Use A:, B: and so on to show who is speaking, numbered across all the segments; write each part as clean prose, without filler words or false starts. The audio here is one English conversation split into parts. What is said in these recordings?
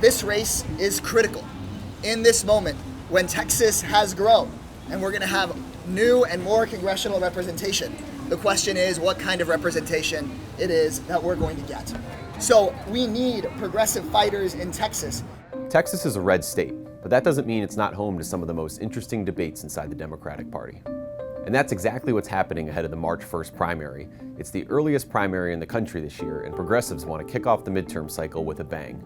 A: This race is critical in this moment when Texas has grown and we're going to have new and more congressional representation. The question is what kind of representation it is that we're going to get. So we need progressive fighters in Texas.
B: Texas is a red state, but that doesn't mean it's not home to some of the most interesting debates inside the Democratic Party. And that's exactly what's happening ahead of the March 1st primary. It's the earliest primary in the country this year, and progressives want to kick off the midterm cycle with a bang.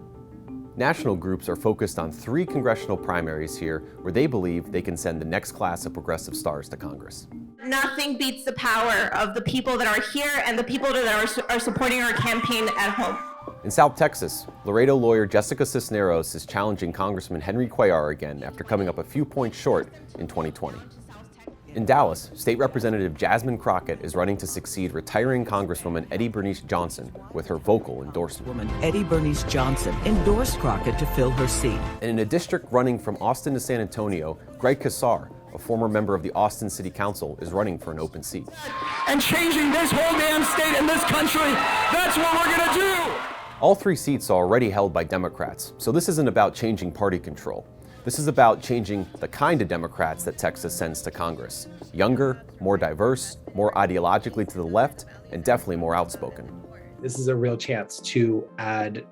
B: National groups are focused on 3 congressional primaries here where they believe they can send the next class of progressive stars to Congress.
C: Nothing beats the power of the people that are here and the people that are supporting our campaign at home.
B: In South Texas, Laredo lawyer Jessica Cisneros is challenging Congressman Henry Cuellar again after coming up a few points short in 2020. In Dallas, State Representative Jasmine Crockett is running to succeed retiring Congresswoman Eddie Bernice Johnson with her vocal endorsement.
D: Woman Eddie Bernice Johnson endorsed Crockett to fill her seat.
B: And in a district running from Austin to San Antonio, Greg Casar, a former member of the Austin City Council, is running for an open seat.
E: And changing this whole damn state and this country, that's what we're gonna do!
B: All 3 seats are already held by Democrats, so this isn't about changing party control. This is about changing the kind of Democrats that Texas sends to Congress. Younger, more diverse, more ideologically to the left, and definitely more outspoken.
F: This is a real chance to add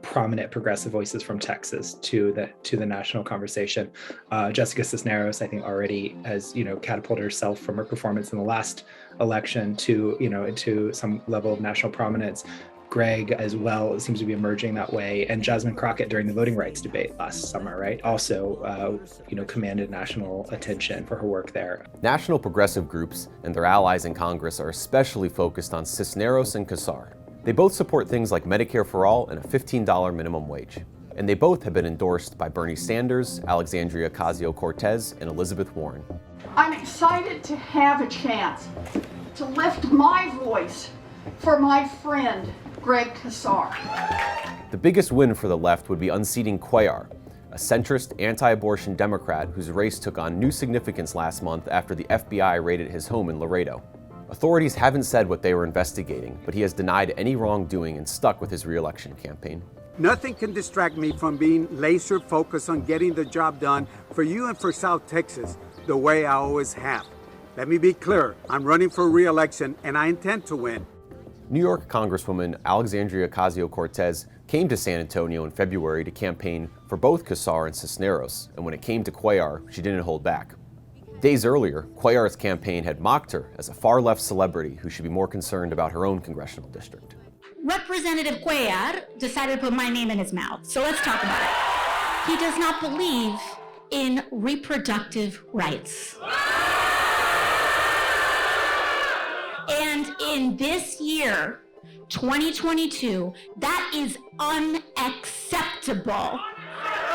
F: prominent progressive voices from Texas to the national conversation. Jessica Cisneros, I think, already has catapulted herself from her performance in the last election to into some level of national prominence. Greg as well seems to be emerging that way, and Jasmine Crockett during the voting rights debate last summer, right, also commanded national attention for her work there.
B: National progressive groups and their allies in Congress are especially focused on Cisneros and Casar. They both support things like Medicare for all and a $15 minimum wage. And they both have been endorsed by Bernie Sanders, Alexandria Ocasio-Cortez, and Elizabeth Warren.
G: I'm excited to have a chance to lift my voice for my friend, Greg Casar.
B: The biggest win for the left would be unseating Cuellar, a centrist, anti-abortion Democrat whose race took on new significance last month after the FBI raided his home in Laredo. Authorities haven't said what they were investigating, but he has denied any wrongdoing and stuck with his re-election campaign.
H: Nothing can distract me from being laser focused on getting the job done for you and for South Texas the way I always have. Let me be clear, I'm running for re-election and I intend to win.
B: New York Congresswoman Alexandria Ocasio-Cortez came to San Antonio in February to campaign for both Casar and Cisneros, and when it came to Cuellar, she didn't hold back. Days earlier, Cuellar's campaign had mocked her as a far-left celebrity who should be more concerned about her own congressional district.
I: Representative Cuellar decided to put my name in his mouth, so let's talk about it. He does not believe in reproductive rights. And in this year, 2022, that is unacceptable.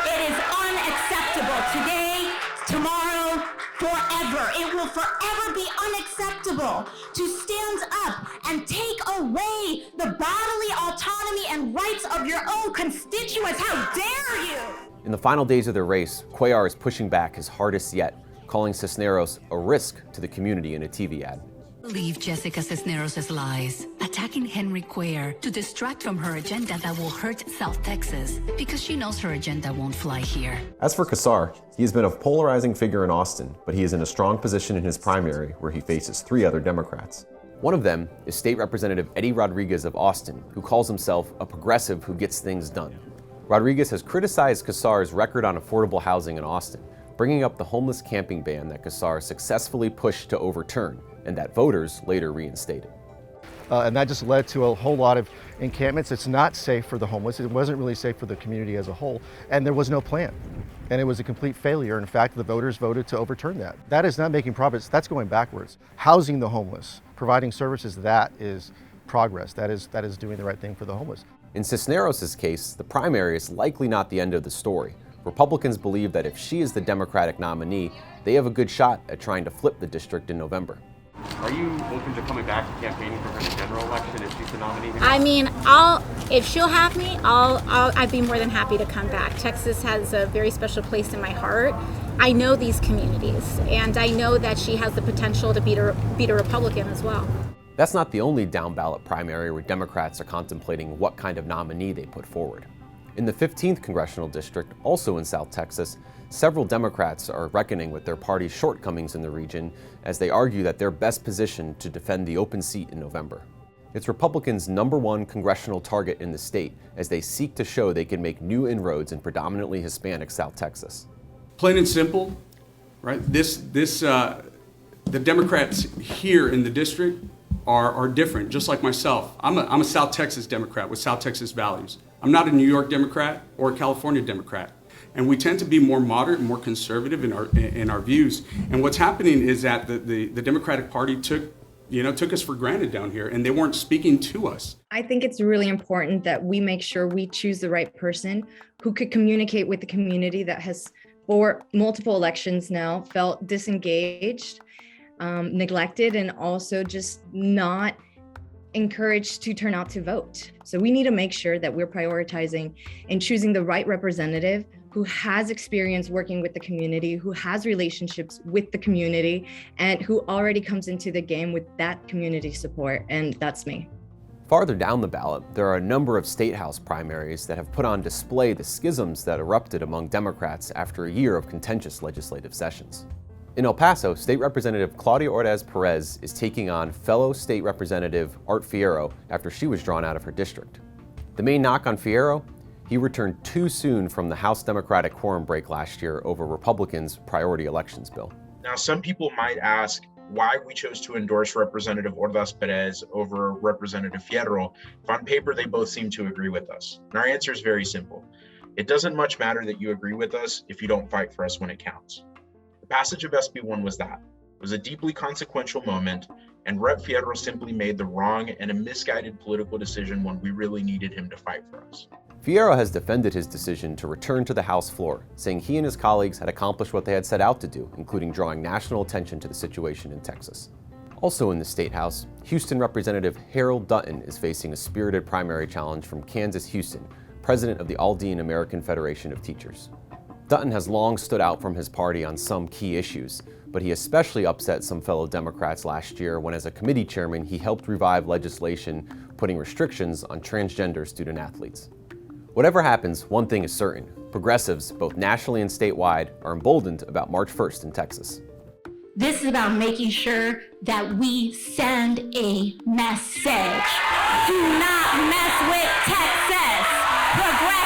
I: It is unacceptable today, tomorrow, forever. It will forever be unacceptable to stand up and take away the bodily autonomy and rights of your own constituents. How dare you?
B: In the final days of their race, Cuellar is pushing back his hardest yet, calling Cisneros a risk to the community in a TV ad.
J: Believe Jessica Cisneros' lies, attacking Henry Cuellar to distract from her agenda that will hurt South Texas, because she knows her agenda won't fly here.
B: As for Casar, he has been a polarizing figure in Austin, but he is in a strong position in his primary where he faces 3 other Democrats. One of them is State Representative Eddie Rodriguez of Austin, who calls himself a progressive who gets things done. Rodriguez has criticized Casar's record on affordable housing in Austin, bringing up the homeless camping ban that Casar successfully pushed to overturn, and that voters later reinstated.
K: And that just led to a whole lot of encampments. It's not safe for the homeless. It wasn't really safe for the community as a whole. And there was no plan. And it was a complete failure. In fact, the voters voted to overturn that. That is not making progress. That's going backwards. Housing the homeless, providing services, that is progress. That is doing the right thing for the homeless.
B: In Cisneros' case, the primary is likely not the end of the story. Republicans believe that if she is the Democratic nominee, they have a good shot at trying to flip the district in November.
L: Are you open to coming back and campaigning for her in the general election if she's the nominee?
I: I mean, if she'll have me, I'd be more than happy to come back. Texas has a very special place in my heart. I know these communities, and I know that she has the potential to beat a Republican as well.
B: That's not the only down-ballot primary where Democrats are contemplating what kind of nominee they put forward. In the 15th congressional district, also in South Texas, several Democrats are reckoning with their party's shortcomings in the region as they argue that they're best positioned to defend the open seat in November. It's Republicans' #1 congressional target in the state as they seek to show they can make new inroads in predominantly Hispanic South Texas.
M: Plain and simple, right? The Democrats here in the district are different, just like myself. I'm a South Texas Democrat with South Texas values. I'm not a New York Democrat or a California Democrat. And we tend to be more moderate and more conservative in our views. And what's happening is that the Democratic Party took us for granted down here, and they weren't speaking to us.
N: I think it's really important that we make sure we choose the right person who could communicate with the community that has, for multiple elections now, felt disengaged, neglected, and also just not encouraged to turn out to vote. So we need to make sure that we're prioritizing and choosing the right representative who has experience working with the community, who has relationships with the community, and who already comes into the game with that community support, and that's me.
B: Farther down the ballot, there are a number of state house primaries that have put on display the schisms that erupted among Democrats after a year of contentious legislative sessions. In El Paso, State Representative Claudia Ordaz Perez is taking on fellow State Representative Art Fierro after she was drawn out of her district. The main knock on Fierro? He returned too soon from the House Democratic quorum break last year over Republicans' priority elections bill.
O: Now, some people might ask why we chose to endorse Representative Ordaz Perez over Representative Fierro if on paper they both seem to agree with us. And our answer is very simple. It doesn't much matter that you agree with us if you don't fight for us when it counts. The passage of SB 1 was that. It was a deeply consequential moment, and Rep. Fierro simply made the wrong and a misguided political decision when we really needed him to fight for us.
B: Fierro has defended his decision to return to the House floor, saying he and his colleagues had accomplished what they had set out to do, including drawing national attention to the situation in Texas. Also in the State House, Houston Representative Harold Dutton is facing a spirited primary challenge from Kansas Houston, president of the Aldine American Federation of Teachers. Dutton has long stood out from his party on some key issues, but he especially upset some fellow Democrats last year when, as a committee chairman, he helped revive legislation putting restrictions on transgender student athletes. Whatever happens, one thing is certain. Progressives, both nationally and statewide, are emboldened about March 1st in Texas.
I: This is about making sure that we send a message. Do not mess with Texas. Progressive